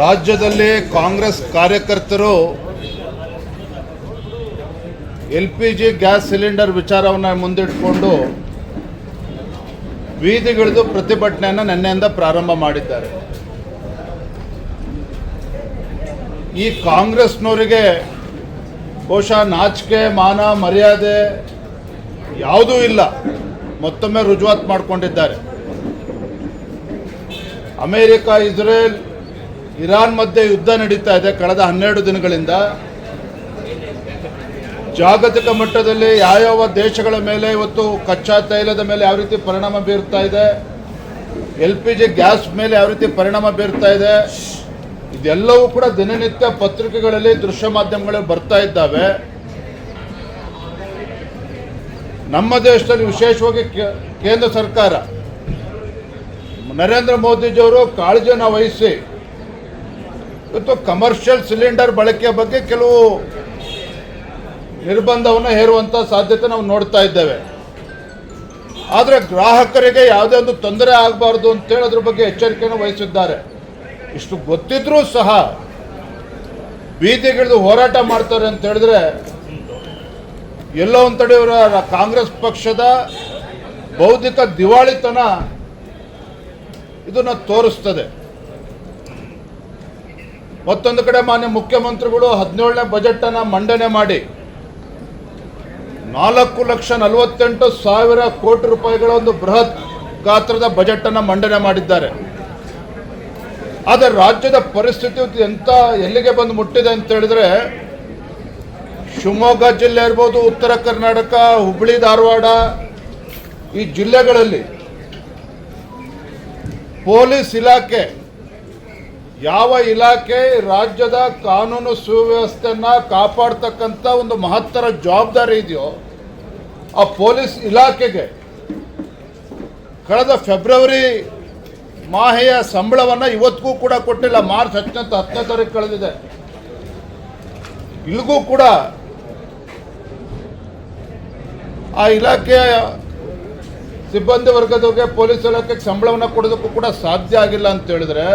ರಾಜ್ಯದಲ್ಲಿ ಕಾಂಗ್ರೆಸ್ ಕಾರ್ಯಕರ್ತರು LPG gas cylinder ವಿಚಾರವನ್ನು ಮುಂದಿಟ್ಟುಕೊಂಡು ಬೀದಿಗಿಳಿದು ಪ್ರತಿಭಟನೆಯನ್ನು ನಿನ್ನೆಯಿಂದ ಪ್ರಾರಂಭ ಮಾಡಿದ್ದಾರೆ. ಈ ಕಾಂಗ್ರೆಸ್ನವರಿಗೆ ಬಹುಶಃ ನಾಚಿಕೆ ಮಾನ ಮರ್ಯಾದೆ ಯಾವುದೂ ಇಲ್ಲ, ಮತ್ತೊಮ್ಮೆ ರುಜುವಾತು ಮಾಡಿಕೊಂಡಿದ್ದಾರೆ. ಅಮೇರಿಕ, ಇಸ್ರೇಲ್, ಇರಾನ್ ಮಧ್ಯೆ ಯುದ್ಧ ನಡೀತಾ ಇದೆ ಕಳೆದ 12 ದಿನಗಳಿಂದ. ಜಾಗತಿಕ ಮಟ್ಟದಲ್ಲಿ ಯಾವ ದೇಶಗಳ ಮೇಲೆ ಇವತ್ತು ಕಚ್ಚಾ ತೈಲದ ಮೇಲೆ ಯಾವ ರೀತಿ ಪರಿಣಾಮ ಬೀರ್ತಾ ಇದೆ, LPG ಗ್ಯಾಸ್ ಮೇಲೆ ಯಾವ ರೀತಿ ಪರಿಣಾಮ ಬೀರ್ತಾ ಇದೆ, ಇದೆಲ್ಲವೂ ಕೂಡ ದಿನನಿತ್ಯ ಪತ್ರಿಕೆಗಳಲ್ಲಿ ದೃಶ್ಯ ಮಾಧ್ಯಮಗಳಲ್ಲಿ ಬರ್ತಾ ಇದ್ದಾವೆ. ನಮ್ಮ ದೇಶದಲ್ಲಿ ವಿಶೇಷವಾಗಿ ಕೇಂದ್ರ ಸರ್ಕಾರ ನರೇಂದ್ರ ಮೋದಿಜಿಯವರು ಕಾಳಜಿಯನ್ನು ವಹಿಸಿ ಇವತ್ತು ಕಮರ್ಷಿಯಲ್ ಸಿಲಿಂಡರ್ ಬಳಕೆಯ ಬಗ್ಗೆ ಕೆಲವು ನಿರ್ಬಂಧವನ್ನು ಹೇರುವಂಥ ಸಾಧ್ಯತೆ ನಾವು ನೋಡ್ತಾ ಇದ್ದೇವೆ. ಆದರೆ ಗ್ರಾಹಕರಿಗೆ ಯಾವುದೇ ಒಂದು ತೊಂದರೆ ಆಗಬಾರ್ದು ಅಂತೇಳಿ ಅದ್ರ ಬಗ್ಗೆ ಎಚ್ಚರಿಕೆಯನ್ನು ವಹಿಸಿದ್ದಾರೆ. ಇಷ್ಟು ಗೊತ್ತಿದ್ರೂ ಸಹ ಬೀದಿಗಿಳಿದು ಹೋರಾಟ ಮಾಡ್ತಾರೆ ಅಂತ ಹೇಳಿದ್ರೆ ಎಲ್ಲೋ ಒಂದು ಕಡೆ ಇವರ ಕಾಂಗ್ರೆಸ್ ಪಕ್ಷದ ಬೌದ್ಧಿಕ ದಿವಾಳಿತನ ಇದನ್ನು ತೋರಿಸ್ತದೆ. ಮತ್ತೊಂದು ಕಡೆ ಮಾನ್ಯ ಮುಖ್ಯಮಂತ್ರಿಗಳು 17ನೇ ಬಜೆಟನ್ನು ಮಂಡನೆ ಮಾಡಿ 4,48,000 ಕೋಟಿ ರೂಪಾಯಿಗಳ ಒಂದು ಬೃಹತ್ ಗಾತ್ರದ ಬಜೆಟನ್ನು ಮಂಡನೆ ಮಾಡಿದ್ದಾರೆ. ಆದರೆ ರಾಜ್ಯದ ಪರಿಸ್ಥಿತಿ ಎಲ್ಲಿಗೆ ಬಂದು ಮುಟ್ಟಿದೆ ಅಂತ ಹೇಳಿದ್ರೆ, ಶಿವಮೊಗ್ಗ ಜಿಲ್ಲೆ ಇರ್ಬೋದು, ಉತ್ತರ ಕರ್ನಾಟಕ, ಹುಬ್ಬಳ್ಳಿ, ಧಾರವಾಡ ಈ ಜಿಲ್ಲೆಗಳಲ್ಲಿ ಪೊಲೀಸ್ ಇಲಾಖೆ, ಯಾವ ಇಲಾಖೆ ರಾಜ್ಯದ ಕಾನೂನು ಸುವ್ಯವಸ್ಥೆಯನ್ನು ಕಾಪಾಡ್ತಕ್ಕಂಥ ಒಂದು ಮಹತ್ತರ ಜವಾಬ್ದಾರಿ ಇದೆಯೋ ಆ ಪೊಲೀಸ್ ಇಲಾಖೆಗೆ ಕಳೆದ ಫೆಬ್ರವರಿ ಮಾಹೆಯ ಸಂಬಳವನ್ನು ಇವತ್ತಿಗೂ ಕೂಡ ಕೊಟ್ಟಿಲ್ಲ. ಮಾರ್ಚ್ 10ನೇ ತಾರೀಕು ಕಳೆದಿದೆ. ಇಲ್ಲಿಗೂ ಕೂಡ ಆ ಇಲಾಖೆಯ ಸಿಬ್ಬಂದಿ ವರ್ಗದವರಿಗೆ ಪೊಲೀಸ್ ಇಲಾಖೆಗೆ ಸಂಬಳವನ್ನು ಕೊಡೋದಕ್ಕೂ ಕೂಡ ಸಾಧ್ಯ ಆಗಿಲ್ಲ ಅಂತ ಹೇಳಿದ್ರೆ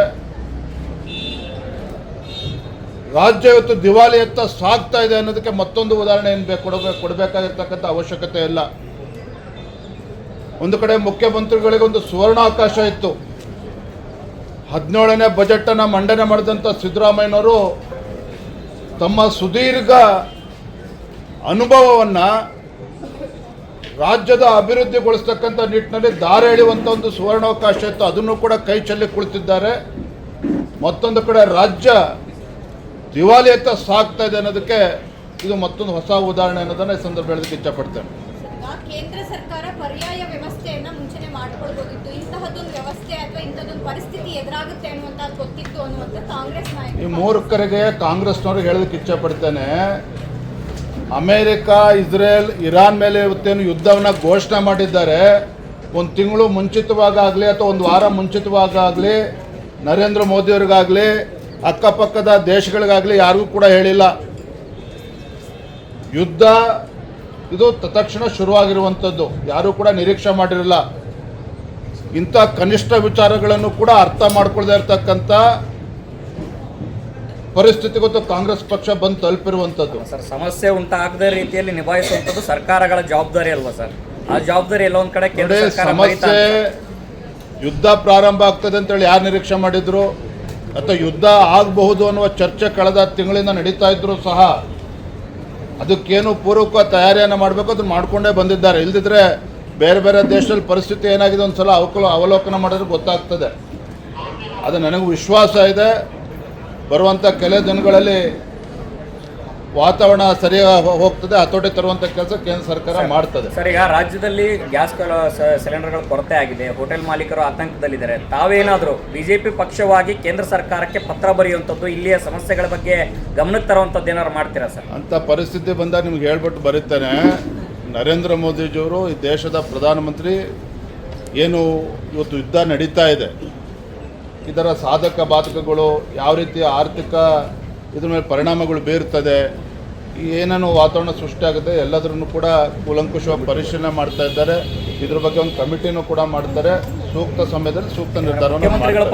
ರಾಜ್ಯ ಇವತ್ತು ದಿವಾಳಿಯತ್ತ ಸಾಗ್ತಾ ಇದೆ ಅನ್ನೋದಕ್ಕೆ ಮತ್ತೊಂದು ಉದಾಹರಣೆ ಏನು ಕೊಡಬೇಕಾಗಿರ್ತಕ್ಕಂಥ ಅವಶ್ಯಕತೆ ಇಲ್ಲ. ಒಂದು ಕಡೆ ಮುಖ್ಯಮಂತ್ರಿಗಳಿಗೆ ಒಂದು ಸುವರ್ಣಾವಕಾಶ ಇತ್ತು. 17ನೇ ಬಜೆಟನ್ನು ಮಂಡನೆ ಮಾಡಿದಂಥ ಸಿದ್ದರಾಮಯ್ಯನವರು ತಮ್ಮ ಸುದೀರ್ಘ ಅನುಭವವನ್ನು ರಾಜ್ಯದ ಅಭಿವೃದ್ಧಿಗೊಳಿಸ್ತಕ್ಕಂಥ ನಿಟ್ಟಿನಲ್ಲಿ ದಾರಿ ಎಳೆಯುವಂಥ ಒಂದು ಸುವರ್ಣಾವಕಾಶ ಇತ್ತು. ಅದನ್ನು ಕೂಡ ಕೈ ಚೆಲ್ಲಿ ಕುಳಿತಿದ್ದಾರೆ. ಮತ್ತೊಂದು ಕಡೆ ರಾಜ್ಯ ದಿವಾಳಿಯತ್ತ ಸಾಗ್ತಾ ಇದೆ ಅನ್ನೋದಕ್ಕೆ ಇದು ಮತ್ತೊಂದು ಹೊಸ ಉದಾಹರಣೆ ಅನ್ನೋದನ್ನ ಈ ಸಂದರ್ಭ ಹೇಳೋದಕ್ಕೆ ಇಚ್ಛಪಡ್ತೇನೆ. ಕೇಂದ್ರ ಸರ್ಕಾರ ಪರ್ಯಾಯ ವ್ಯವಸ್ಥೆಯನ್ನ ಮುಂಚೆನೆ ಮಾಡಿಕೊಳ್ಬಹುದಿತ್ತು. ಇಂತಹದೊಂದು ವ್ಯವಸ್ಥೆ ಅಥವಾ ಇಂಥದ್ದೊಂದು ಪರಿಸ್ಥಿತಿ ಎದುರಾಗುತ್ತೆ ಅನ್ನುವಂಥದ್ದು ಗೊತ್ತಿತ್ತು ಅನ್ನುವಂಥ ಕಾಂಗ್ರೆಸ್ ನಾಯಕರು ಈ ಮೂರ್ಖರಿಗೆ ಕಾಂಗ್ರೆಸ್ನವ್ರಿಗೆ ಹೇಳೋದಕ್ಕೆ ಇಚ್ಛಪಡ್ತೇನೆ. ಅಮೇರಿಕ, ಇಸ್ರೇಲ್, ಇರಾನ್ ಮೇಲೆ ಇವತ್ತೇನು ಯುದ್ಧವನ್ನು ಘೋಷಣೆ ಮಾಡಿದ್ದಾರೆ, ಒಂದು ತಿಂಗಳು ಮುಂಚಿತವಾಗಲಿ ಅಥವಾ ಒಂದು ವಾರ ಮುಂಚಿತವಾಗಲಿ ನರೇಂದ್ರ ಮೋದಿಯವ್ರಿಗಾಗಲಿ ಅಕ್ಕಪಕ್ಕದ ದೇಶಗಳಿಗಾಗಲಿ ಯಾರಿಗೂ ಕೂಡ ಹೇಳಿಲ್ಲ. ಯುದ್ಧ ಇದು ತತ್ಕ್ಷಣ ಶುರುವಾಗಿರುವಂಥದ್ದು, ಯಾರೂ ಕೂಡ ನಿರೀಕ್ಷೆ ಮಾಡಿರಲಿಲ್ಲ. ಇಂಥ ಕನಿಷ್ಠ ವಿಚಾರಗಳನ್ನು ಕೂಡ ಅರ್ಥ ಮಾಡ್ಕೊಳ್ಳದೇ ಇರತಕ್ಕಂಥ ಪರಿಸ್ಥಿತಿ ಗೊತ್ತು ಕಾಂಗ್ರೆಸ್ ಪಕ್ಷ ಬಂದು ತಲುಪಿರುವಂಥದ್ದು. ಸರ್, ಸಮಸ್ಯೆ ಉಂಟಾಗದ ರೀತಿಯಲ್ಲಿ ನಿಭಾಯಿಸುವಂಥದ್ದು ಸರ್ಕಾರಗಳ ಜವಾಬ್ದಾರಿ ಅಲ್ವಾ ಸರ್? ಆ ಜವಾಬ್ದಾರಿ ಎಲ್ಲ ಒಂದು ಕಡೆ ಸಮಸ್ಯೆ ಯುದ್ಧ ಪ್ರಾರಂಭ ಆಗ್ತದೆ ಅಂತೇಳಿ ಯಾರು ನಿರೀಕ್ಷೆ ಮಾಡಿದ್ರು ಅಥವಾ ಯುದ್ಧ ಆಗಬಹುದು ಅನ್ನುವ ಚರ್ಚೆ ಕಳೆದ ತಿಂಗಳಿಂದ ನಡೀತಾ ಇದ್ರು ಸಹ ಅದಕ್ಕೇನು ಪೂರ್ವಕ ತಯಾರಿಯನ್ನು ಮಾಡಬೇಕು ಅದನ್ನು ಮಾಡಿಕೊಂಡೇ ಬಂದಿದ್ದಾರೆ. ಇಲ್ದಿದ್ರೆ ಬೇರೆ ಬೇರೆ ದೇಶದಲ್ಲಿ ಪರಿಸ್ಥಿತಿ ಏನಾಗಿದೆ ಒಂದು ಸಲ ಅವಲೋಕನ ಮಾಡಿದ್ರೆ ಗೊತ್ತಾಗ್ತದೆ. ಅದು ನನಗೂ ವಿಶ್ವಾಸ ಇದೆ, ಬರುವಂಥ ಕೆಲ ದಿನಗಳಲ್ಲಿ ವಾತಾವರಣ ಸರಿಯಾಗಿ ಹೋಗ್ತದೆ, ಹತೋಟಿ ತರುವಂಥ ಕೆಲಸ ಕೇಂದ್ರ ಸರ್ಕಾರ ಮಾಡ್ತದೆ. ಸರ್, ಈಗ ರಾಜ್ಯದಲ್ಲಿ ಗ್ಯಾಸ್ ಸಿಲಿಂಡರ್ಗಳ ಕೊರತೆ ಆಗಿದೆ, ಹೋಟೆಲ್ ಮಾಲೀಕರು ಆತಂಕದಲ್ಲಿದ್ದಾರೆ. ತಾವೇನಾದರೂ ಬಿಜೆಪಿ ಪಕ್ಷವಾಗಿ ಕೇಂದ್ರ ಸರ್ಕಾರಕ್ಕೆ ಪತ್ರ ಬರೆಯುವಂಥದ್ದು, ಇಲ್ಲಿಯ ಸಮಸ್ಯೆಗಳ ಬಗ್ಗೆ ಗಮನಕ್ಕೆ ತರುವಂಥದ್ದು ಏನಾದ್ರು ಮಾಡ್ತೀರಾ ಸರ್? ಅಂಥ ಪರಿಸ್ಥಿತಿ ಬಂದಾಗ ನಿಮ್ಗೆ ಹೇಳ್ಬಿಟ್ಟು ಬರೀತೇನೆ. ನರೇಂದ್ರ ಮೋದಿಜಿಯವರು ಈ ದೇಶದ ಪ್ರಧಾನಮಂತ್ರಿ, ಏನು ಇವತ್ತು ಯುದ್ಧ ನಡೀತಾ ಇದೆ, ಇದರ ಸಾಧಕ ಬಾಧಕಗಳು ಯಾವ ರೀತಿಯ ಆರ್ಥಿಕ ಇದ್ರ ಮೇಲೆ ಪರಿಣಾಮಗಳು ಬೀರ್ತದೆ, ಏನೇನು ವಾತಾವರಣ ಸೃಷ್ಟಿಯಾಗುತ್ತೆ ಎಲ್ಲದರನ್ನು ಕೂಡ ಕೂಲಂಕುಷವಾಗಿ ಪರಿಶೀಲನೆ ಮಾಡ್ತಾ ಇದ್ದಾರೆ. ಇದ್ರ ಬಗ್ಗೆ ಒಂದು ಕಮಿಟಿನೂ ಕೂಡ ಮಾಡ್ತಾರೆ. ಸೂಕ್ತ ಸಮಯದಲ್ಲಿ ಸೂಕ್ತ ನಿರ್ಧಾರವನ್ನು ಮಾಡ್ತಾರೆ.